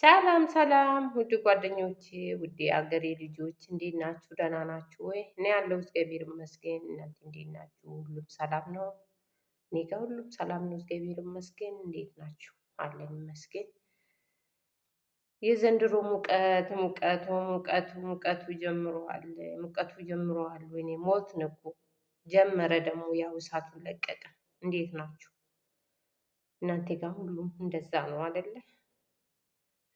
ሰላም ሰላም ውድ ጓደኞቼ፣ ውድ የአገሬ ልጆች እንዴት ናችሁ? ደህና ናችሁ ወይ? እኔ ያለው እግዚአብሔር ይመስገን። እናንተ እንዴት ናችሁ? ሁሉም ሰላም ነው? እኔ ጋር ሁሉም ሰላም ነው፣ እግዚአብሔር ይመስገን። እንዴት ናችሁ? አለን ይመስገን። የዘንድሮ ሙቀቱ ጀምሯል። ወይኔ ሞት እኮ ጀመረ። ደግሞ ያው እሳቱን ለቀቀ። እንዴት ናችሁ? እናንተ ጋር ሁሉም እንደዛ ነው አይደለ?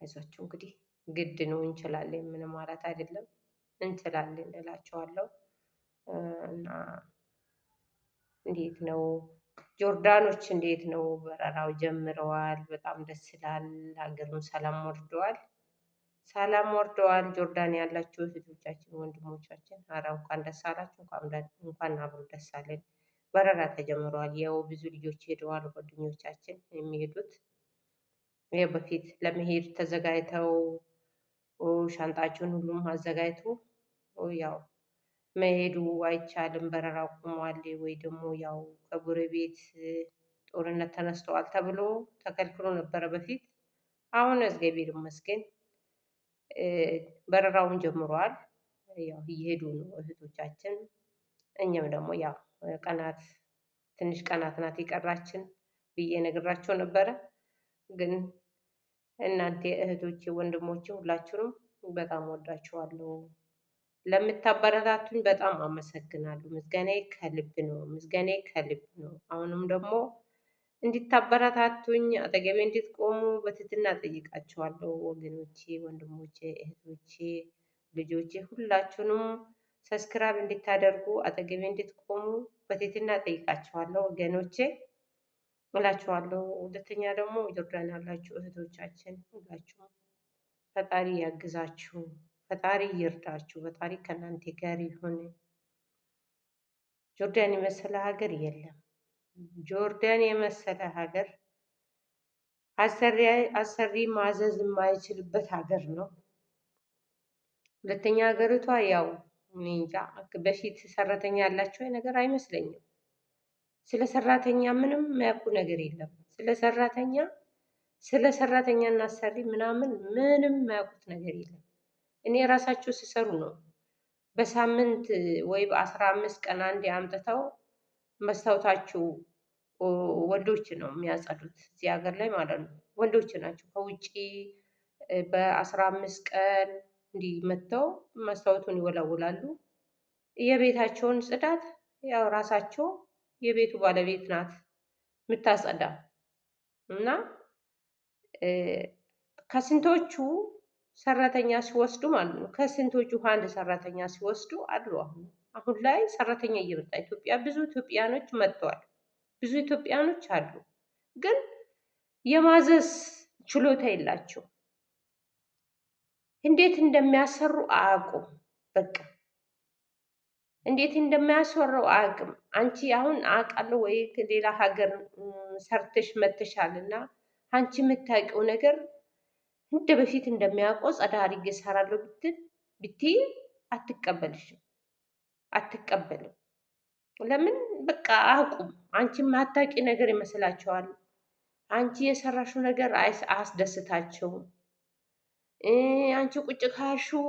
አይዟችሁ እንግዲህ ግድ ነው፣ እንችላለን። ምንም ማለት አይደለም፣ እንችላለን እላቸዋለሁ። እና እንዴት ነው ጆርዳኖች? እንዴት ነው በረራው? ጀምረዋል። በጣም ደስ ይላል። ሀገሩን ሰላም ወርደዋል። ጆርዳን ያላችሁ እህቶቻችን፣ ወንድሞቻችን ኧረ እንኳን ደስ አላችሁ፣ እንኳን አብሮ ደስ አለን። በረራ ተጀምረዋል። ያው ብዙ ልጆች ሄደዋል፣ ጓደኞቻችን የሚሄዱት በፊት ለመሄድ ተዘጋጅተው ሻንጣቸውን ሁሉም አዘጋጅቶ ያው መሄዱ አይቻልም፣ በረራው ቆሟል፣ ወይ ደግሞ ያው ከጎረቤት ጦርነት ተነስተዋል ተብሎ ተከልክሎ ነበረ በፊት። አሁን እግዚአብሔር ይመስገን በረራውን ጀምሯል። ያው እየሄዱ ነው እህቶቻችን። እኛም ደግሞ ያው ትንሽ ቀናት ናት የቀራችን ብዬ ነግራቸው ነበረ። ግን እናንተ እህቶቼ፣ ወንድሞቼ ሁላችሁንም በጣም ወዳችኋለሁ። ለምታበረታቱኝ በጣም አመሰግናለሁ። ምስጋናዬ ከልብ ነው። አሁንም ደግሞ እንድታበረታቱኝ አጠገቤ እንድትቆሙ በትህትና ጠይቃችኋለሁ። ወገኖቼ፣ ወንድሞቼ፣ እህቶቼ፣ ልጆቼ ሁላችሁንም ሰብስክራይብ እንድታደርጉ አጠገቤ እንድትቆሙ በትህትና ጠይቃችኋለሁ ወገኖቼ እላችኋለሁ። ሁለተኛ ደግሞ ጆርዳን ያላችሁ እህቶቻችን ሁላችሁም ፈጣሪ ያግዛችሁ፣ ፈጣሪ ይርዳችሁ፣ ፈጣሪ ከእናንተ ጋር ይሁን። ጆርዳን የመሰለ ሀገር የለም። ጆርዳን የመሰለ ሀገር አሰሪ ማዘዝ የማይችልበት ሀገር ነው። ሁለተኛ ሀገሪቷ ያው እኔ እንጃ በፊት ሰራተኛ ያላቸው ነገር አይመስለኝም። ስለ ሰራተኛ ምንም የሚያውቁ ነገር የለም። ስለ ሰራተኛና አሰሪ ምናምን ምንም የሚያውቁት ነገር የለም። እኔ ራሳቸው ሲሰሩ ነው በሳምንት ወይ በ15 ቀን አንዴ አምጥተው መስታወታችሁ ወንዶች ነው የሚያጸዱት እዚህ ሀገር ላይ ማለት ነው። ወንዶች ናቸው ከውጭ በ15 ቀን እንዲህ መጥተው መስታወቱን ይወለውላሉ። የቤታቸውን ጽዳት ያው ራሳቸው የቤቱ ባለቤት ናት የምታጸዳ። እና ከስንቶቹ ሰራተኛ ሲወስዱ ማለት ነው ከስንቶቹ አንድ ሰራተኛ ሲወስዱ አሉ። አሁን ላይ ሰራተኛ እየመጣ ኢትዮጵያ ብዙ ኢትዮጵያኖች መጥተዋል። ብዙ ኢትዮጵያኖች አሉ፣ ግን የማዘዝ ችሎታ የላቸው። እንዴት እንደሚያሰሩ አያውቁም። በቃ እንዴት እንደሚያስወራው አያውቅም። አንቺ አሁን አውቃለሁ ወይ ሌላ ሀገር ሰርተሽ መተሻል እና አንቺ የምታውቂው ነገር እንደ በፊት እንደሚያውቀው ጸዳ አድርጌ እሰራለሁ ብትይ አትቀበልም። ለምን? በቃ አያውቁም። አንቺ የማታውቂ ነገር ይመስላቸዋል። አንቺ የሰራሽው ነገር አያስደስታቸውም። አንቺ ቁጭ ካልሽው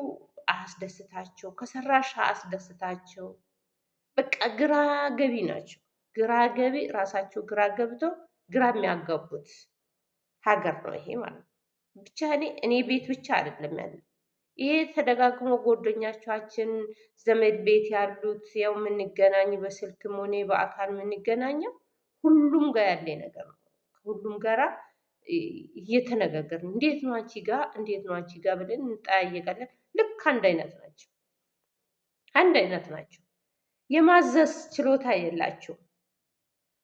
አያስደስታቸው፣ ከሰራሽ አያስደስታቸው። በቃ ግራ ገቢ ናቸው። ራሳቸው ግራ ገብተው ግራ የሚያጋቡት ሀገር ነው ይሄ ማለት ነው። ብቻ እኔ ቤት ብቻ አይደለም ያለ ይሄ ተደጋግሞ ጓደኞቻችን ዘመድ ቤት ያሉት ያው የምንገናኝ በስልክም ሆነ በአካል የምንገናኘው ሁሉም ጋር ያለ ነገር ነው። ሁሉም ጋራ እየተነጋገርን እንዴት ነው አንቺ ጋር ብለን እንጠያየቃለን። ልክ አንድ አይነት ናቸው። የማዘዝ ችሎታ የላቸው።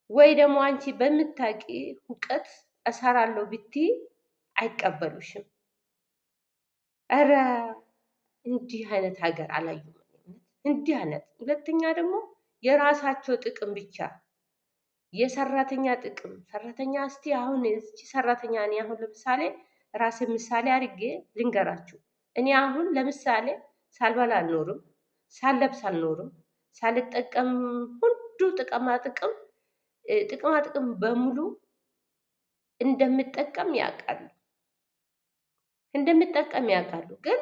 ወይ ደግሞ አንቺ በምታውቂ እውቀት እሰራለሁ ብትይ አይቀበሉሽም። እረ እንዲህ አይነት ሀገር አላየሁም። እንዲህ አይነት ሁለተኛ ደግሞ የራሳቸው ጥቅም ብቻ የሰራተኛ ጥቅም ሰራተኛ እስቲ አሁን እቺ ሰራተኛ እኔ አሁን ለምሳሌ ራሴ ምሳሌ አድርጌ ልንገራችሁ። እኔ አሁን ለምሳሌ ሳልበላ አልኖርም፣ ሳልለብስ አልኖርም፣ ሳልጠቀም ሁሉ ጥቅማ ጥቅም በሙሉ እንደምጠቀም ያውቃሉ። እንደምጠቀም ያውቃሉ። ግን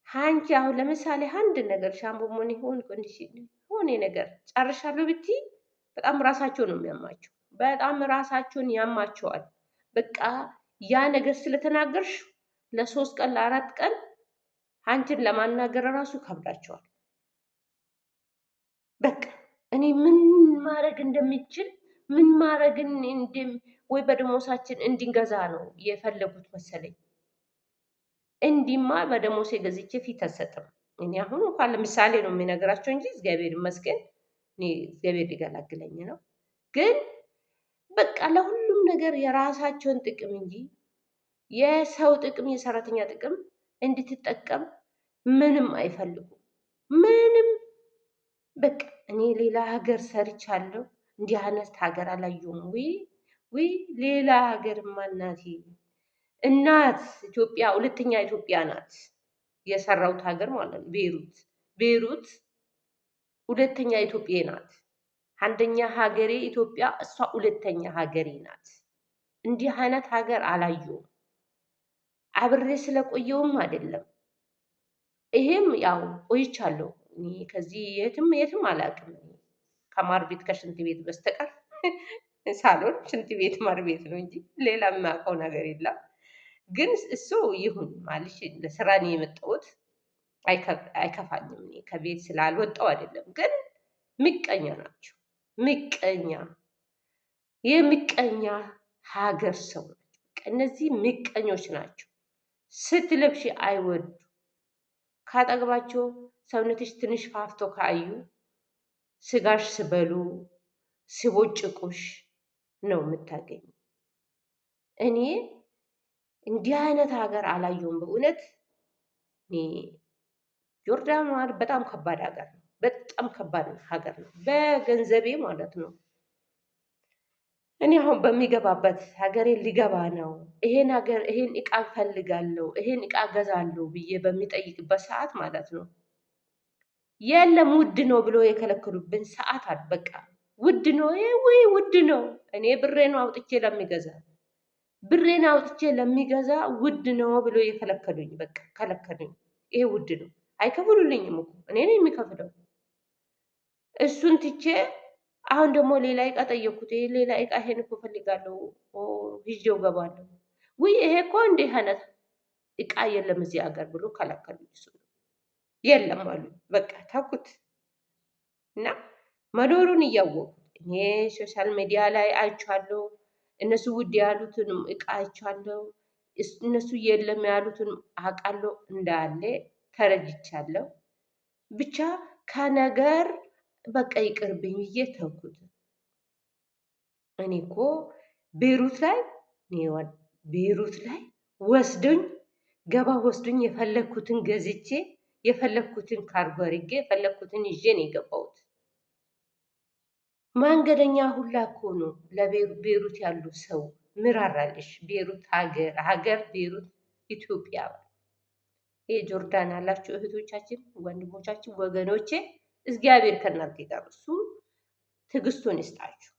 አንቺ አሁን ለምሳሌ አንድ ነገር ሻምፖ ሆነ ይሁን ኮንዲሽን ሆነ ነገር ጨርሻለሁ ብትይ በጣም ራሳቸው ነው የሚያማቸው። በጣም ራሳቸውን ያማቸዋል። በቃ ያ ነገር ስለተናገርሽ ለሶስት ቀን ለአራት ቀን አንቺን ለማናገር ራሱ ከብዳቸዋል። በቃ እኔ ምን ማድረግ እንደሚችል ምን ማድረግን ወይ በደሞሳችን እንዲንገዛ ነው የፈለጉት መሰለኝ። እንዲማ በደሞሴ ገዝቼ ፊት አልሰጥም። እኔ አሁን እንኳን ለምሳሌ ነው የሚነግራቸው እንጂ እግዚአብሔር ይመስገን እኔ እግዚአብሔር ሊገላግለኝ ነው። ግን በቃ ለሁሉም ነገር የራሳቸውን ጥቅም እንጂ የሰው ጥቅም የሰራተኛ ጥቅም እንድትጠቀም ምንም አይፈልጉም። ምንም በቃ እኔ ሌላ ሀገር ሰርቻለሁ እንዲህ አይነት ሀገር አላየሁም። ወይ ሌላ ሀገርማ እናቴ እናት ኢትዮጵያ ሁለተኛ ኢትዮጵያ ናት የሰራሁት ሀገር ማለት ነው። ቤሩት ሁለተኛ ኢትዮጵያ ናት። አንደኛ ሀገሬ ኢትዮጵያ፣ እሷ ሁለተኛ ሀገሬ ናት። እንዲህ አይነት ሀገር አላየሁም። አብሬ ስለቆየውም አይደለም። ይሄም ያው ቆይቻለሁ። እኔ ከዚህ የትም አላውቅም ከማር ቤት ከሽንት ቤት በስተቀር ሳሎን ሽንት ቤት ማር ቤት ነው እንጂ ሌላ የማውቀው ነገር የለም። ግን እሱ ይሁን ማለሽ ለስራ ነው የመጣሁት። አይከፋኝም። እኔ ከቤት ስላልወጣው አይደለም። ግን ምቀኛ ናቸው። ምቀኛ የምቀኛ ሀገር ሰው ናቸው። እነዚህ ምቀኞች ናቸው። ስትለብሺ አይወዱ። ካጠገባቸው ሰውነትሽ ትንሽ ፋፍቶ ካዩ ስጋሽ ስበሉ ሲቦጭቁሽ ነው የምታገኝ። እኔ እንዲህ አይነት ሀገር አላየሁም በእውነት። እኔ ጆርዳን ማለት በጣም ከባድ ሀገር ነው። በጣም ከባድ ሀገር ነው፣ በገንዘቤ ማለት ነው። እኔ አሁን በሚገባበት ሀገሬ ሊገባ ነው፣ ይሄን እቃ እፈልጋለሁ፣ ይሄን እቃ ገዛለሁ ብዬ በሚጠይቅበት ሰዓት ማለት ነው የለም ውድ ነው ብሎ የከለከሉብን ሰዓት አለ። በቃ ውድ ነው፣ ወይ ውድ ነው። እኔ ብሬን አውጥቼ ለሚገዛ ውድ ነው ብሎ የከለከሉኝ። በቃ ከለከሉኝ። ይሄ ውድ ነው። አይከፍሉልኝም እኮ እኔ ነኝ የሚከፍለው። እሱን ትቼ አሁን ደግሞ ሌላ እቃ ጠየኩት። ይሄ ሌላ እቃ ይሄን እኮ ፈልጋለሁ ይዤው ገባለሁ። ውይ ይሄ እኮ እንዲህ አይነት እቃ የለም እዚህ ሀገር ብሎ ከለከሉኝ። እሱ የለም አሉ። በቃ ታኩት እና መኖሩን እያወቁት እኔ ሶሻል ሚዲያ ላይ አይቻለሁ። እነሱ ውድ ያሉትን እቃ አይቻለሁ። እነሱ የለም ያሉትን አውቃለሁ። እንዳለ ተረድቻለሁ። ብቻ ከነገር በቃ ይቅርብኝ ብዬ ተውኩት። እኔ እኮ ቤሩት ላይ ወስዶኝ ወስዶኝ የፈለግኩትን ገዝቼ የፈለግኩትን ካርጎ አድርጌ የፈለግኩትን ይዤ ነው የገባሁት። መንገደኛ ሁላ እኮ ነው ለቤሩት ያሉ ሰው ምራራልሽ። ቤሩት ሀገር ቤሩት ኢትዮጵያ። ይሄ ጆርዳን ያላችሁ እህቶቻችን፣ ወንድሞቻችን፣ ወገኖቼ እግዚአብሔር ከእናንተ ጋር እሱ ትዕግስቱን ይስጣችሁ።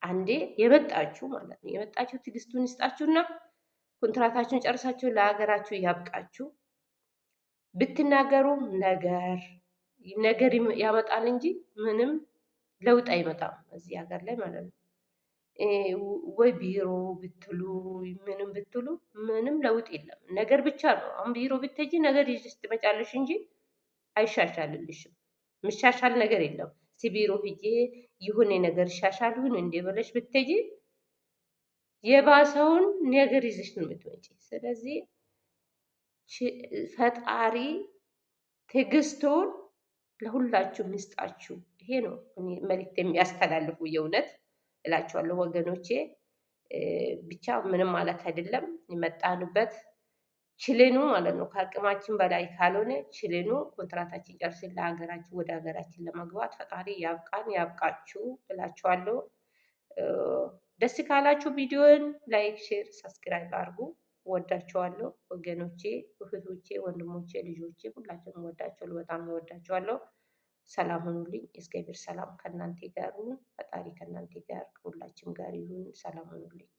አንዴ የመጣችሁ ማለት ነው የመጣችሁ ትዕግስቱን ይስጣችሁና ኮንትራታችሁን ጨርሳችሁ ለሀገራችሁ ያብቃችሁ። ብትናገሩም ነገር ያመጣል እንጂ ምንም ለውጥ አይመጣም እዚህ ሀገር ላይ ማለት ነው። ወይ ቢሮ ብትሉ ምንም ብትሉ ምንም ለውጥ የለም። ነገር ብቻ ነው። አሁን ቢሮ ብትሄጂ ነገር ይዘሽ ትመጫለሽ እንጂ አይሻሻልልሽም። ምሻሻል ነገር የለም። ቢሮ ሂጄ ይሁን ነገር ይሻሻል ይሁን እንዴ ብለሽ ብትሄጂ የባሰውን ነገር ይዘሽ ነው የምትመጪ። ስለዚህ ፈጣሪ ትዕግስቱን ለሁላችሁም ይስጣችሁ። ይሄ ነው እኔ መልዕክት የሚያስተላልፉ የእውነት እላችኋለሁ ወገኖቼ። ብቻ ምንም ማለት አይደለም። የመጣንበት ችልኑ ማለት ነው። ከአቅማችን በላይ ካልሆነ ችልኑ ኮንትራታችን ጨርስን ለሀገራችን ወደ ሀገራችን ለመግባት ፈጣሪ ያብቃን ያብቃችሁ እላችኋለሁ። ደስ ካላችሁ ቪዲዮን ላይክ፣ ሼር፣ ሰብስክራይብ አድርጉ። ወዳችኋለሁ ወገኖቼ፣ እህቶቼ፣ ወንድሞቼ፣ ልጆቼ ሁላችሁም ወዳችኋለሁ። በጣም ወዳችኋለሁ። ሰላም ሁኑልኝ። እግዚአብሔር ሰላም ከእናንተ ጋር ይሁን። ፈጣሪ ከእናንተ ጋር ከሁላችን ጋር ይሁን። ሰላም ሁኑልኝ።